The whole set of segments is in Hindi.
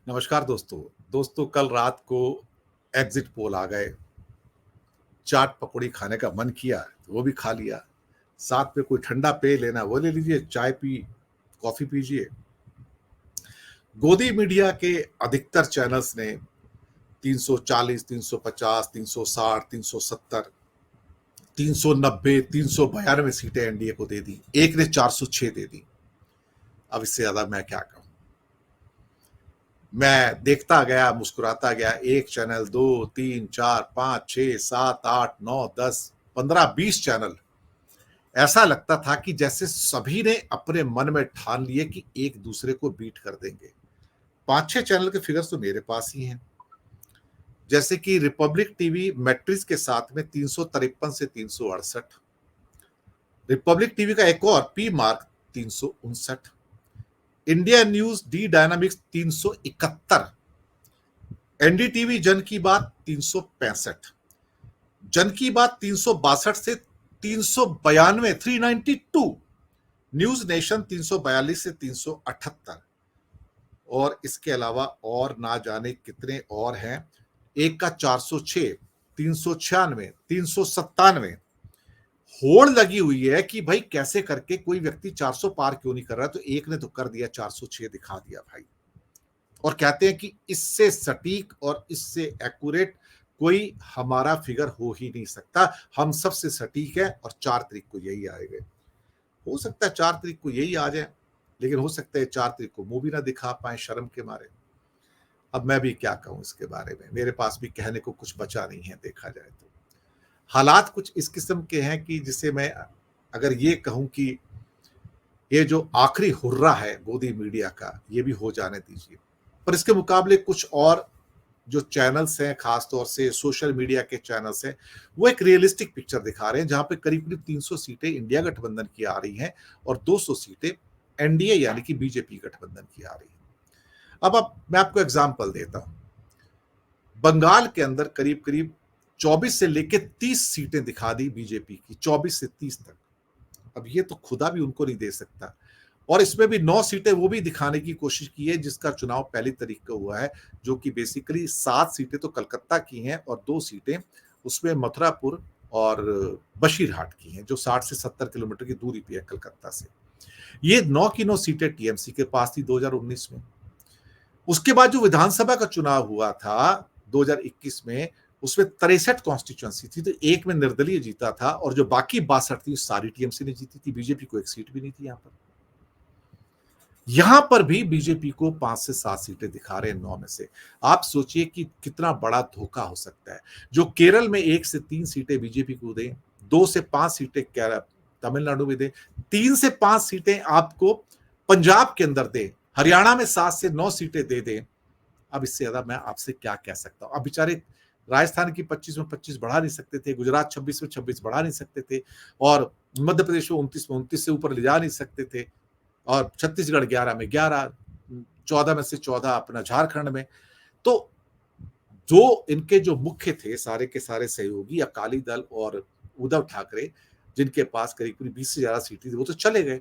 नमस्कार दोस्तों। दोस्तों कल रात को एग्जिट पोल आ गए। चाट पकौड़ी खाने का मन किया तो वो भी खा लिया। साथ में कोई ठंडा पेय लेना वो ले लीजिए, चाय पी कॉफी पीजिए। गोदी मीडिया के अधिकतर चैनल्स ने 340, 350, 360, 370, 390, 392 सीटें एनडीए को दे दी। एक ने 406 दे दी। अब इससे ज्यादा मैं क्या कहूं। मैं देखता गया, मुस्कुराता गया। एक चैनल, दो, तीन, चार, पांच, छह, सात, आठ, नौ, 10, 15, 20 चैनल। ऐसा लगता था कि जैसे सभी ने अपने मन में ठान लिए कि एक दूसरे को बीट कर देंगे। पांच छह चैनल के फिगर्स तो मेरे पास ही हैं। जैसे कि रिपब्लिक टीवी मैट्रिक्स के साथ में 353 से 368, रिपब्लिक टीवी का एक और P mark 359, India news D dynamics 371, NDTV जन की बात 365, जन की बात 362 से 392, 392, न्यूज नेशन 342 से 378, और इसके अलावा और ना जाने कितने और हैं। एक का 406, 396, 397। होड़ लगी हुई है कि भाई कैसे करके कोई व्यक्ति 400 पार क्यों नहीं कर रहा, तो एक ने तो कर दिया, 406 दिखा दिया भाई। और कहते हैं कि इससे सटीक और इससे एक्यूरेट कोई हमारा फिगर हो ही नहीं सकता। हम सबसे सटीक है और 4 तारीख को यही आएगा। हो सकता है 4 तारीख को यही आ जाए, लेकिन हो सकता है 4 तारीख को मुंह भी ना दिखा पाए शर्म के मारे। अब मैं भी क्या कहूं इसके बारे में, मेरे पास भी कहने को कुछ बचा नहीं है। देखा जाए तो हालात कुछ इस किस्म के हैं कि जिसे मैं अगर ये कहूं कि ये जो आखिरी हुर्रा है गोदी मीडिया का, ये भी हो जाने दीजिए। पर इसके मुकाबले कुछ और जो चैनल्स हैं, खासतौर से सोशल मीडिया के चैनल्स हैं, वो एक रियलिस्टिक पिक्चर दिखा रहे हैं, जहां पे करीब करीब 300 सीटें इंडिया गठबंधन की आ रही हैं और 200 सीटें एनडीए यानी कि बीजेपी गठबंधन की आ रही हैं। अब मैं आपको एग्जाम्पल देता हूं। बंगाल के अंदर करीब करीब 24 से लेकर 30 सीटें दिखा दी बीजेपी की, 24 से 30 तक। अब ये तो खुदा भी उनको नहीं दे सकता। और इसमें भी 9 सीटें वो भी दिखाने की कोशिश की है जिसका चुनाव पहली तारीख को हुआ है, जो कि बेसिकली 7 सीटें तो कलकत्ता की हैं और 2 सीटें उसमें मथुरापुर और बशीरहाट की हैं, जो 60 से 70 किलोमीटर की दूरी पे है कलकत्ता से। ये 9 की 9 सीटें टीएमसी के पास थी 2019 में। उसके बाद जो विधानसभा का चुनाव हुआ था 2021 में, उसमें 63 कॉन्स्टिट्यूएंसी थी, तो एक में निर्दलीय जीता था और जो बाकी 62 थी सारी टीएमसी ने जीती थी। बीजेपी को एक सीट भी नहीं थी यहां पर। यहां पर भी बीजेपी को 5 से 7 सीटें दिखा रहे हैं 9 में से। आप सोचिए कि कितना बड़ा धोखा हो सकता है। जो केरल में 1 से 3 सीटें बीजेपी को दें, 2 से 5 सीटें तमिलनाडु में दें, 3 से 5 सीटें आपको पंजाब के अंदर दें, हरियाणा में 7 से 9 सीटें दे दें। अब इससे ज्यादा मैं आपसे क्या कह सकता हूं। अब बेचारे राजस्थान की 25 में 25 बढ़ा नहीं सकते थे, गुजरात 26 में 26 बढ़ा नहीं सकते थे, और मध्य प्रदेश में 29 से ऊपर ले जा नहीं सकते थे, और छत्तीसगढ़ 11 में 11, 14 में से 14 अपना झारखंड में। तो जो इनके जो मुख्य थे सारे के सारे सहयोगी अकाली दल और उद्धव ठाकरे, जिनके पास करीब करीब 20 से ज्यादा सीटें थी, वो तो चले गए।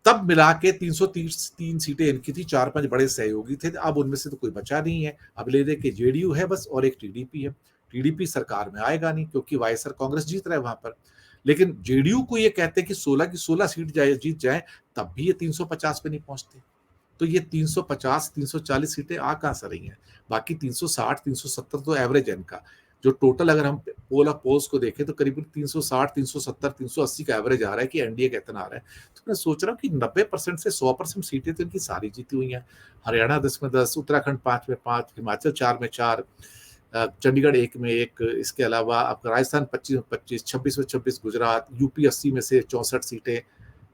तब मिला के 333 सीटें इनकी थी, 4-5 बड़े सहयोगी थे। अब उनमें से तो कोई बचा नहीं है। अब ले दे के जेडीयू है बस, और एक टीडीपी है। टीडीपी सरकार में आएगा नहीं क्योंकि वाईएसआर कांग्रेस जीत रहा है वहां पर। लेकिन जेडीयू को ये कहते हैं कि 16 की 16 सीट जीत जाए, तब भी ये 350 पे नहीं पहुंचते। तो ये 350, 340 सीटें आ कहां से रही हैं? बाकी 360, 370 तो एवरेज है इनका। जो टोटल अगर हम पोल ऑफ पोल्स को देखें तो करीब 360, 370, 380 का एवरेज आ रहा है कि एनडीए का इतना आ रहा है। तो मैं सोच रहा हूँ कि 90% से 100% सीटें तो इनकी सारी जीती हुई हैं। हरियाणा 10 में 10, उत्तराखंड 5 में 5, हिमाचल 4 में 4, चंडीगढ़ 1 में 1, इसके अलावा आपका राजस्थान 25 में 25, 26 में 26 गुजरात, यूपी 80 में से 64 सीटें।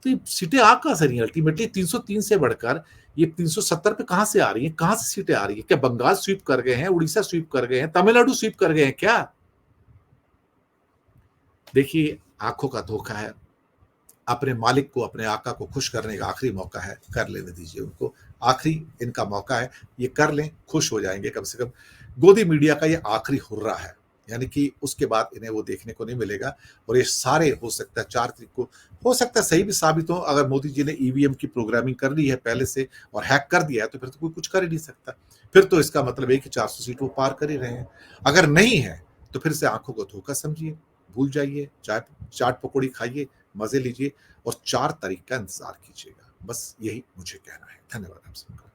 तो ये सीटें आ कहां से रही हैं? अल्टीमेटली 303 से बढ़कर ये 370 पे कहां से आ रही हैं? कहां से सीटें आ रही हैं? क्या बंगाल स्वीप कर गए हैं, उड़ीसा स्वीप कर गए हैं, तमिलनाडु स्वीप कर गए हैं क्या? देखिए, आंखों का धोखा है। अपने मालिक को, अपने आका को खुश करने का आखिरी मौका है, कर लेने दीजिए उनको। आखिरी इनका मौका है, ये कर लें, खुश हो जाएंगे कम से कम। गोदी मीडिया का ये आखिरी हुर्रा है। यानी कि उसके बाद इन्हें वो देखने को नहीं मिलेगा। और ये सारे हो सकता है 4 तारीख को हो सकता है सही भी साबित हो। अगर मोदी जी ने ईवीएम की प्रोग्रामिंग कर ली है पहले से और हैक कर दिया है, तो फिर तो कोई कुछ कर ही नहीं सकता। फिर तो इसका मतलब है कि 400 सीट वो पार कर ही रहे हैं। अगर नहीं है, तो फिर से आँखों को धोखा समझिए, भूल जाइए, चाय चाट पकौड़ी खाइए, मज़े लीजिए और 4 तारीख का इंतज़ार कीजिएगा। बस यही मुझे कहना है। धन्यवाद आप सबका।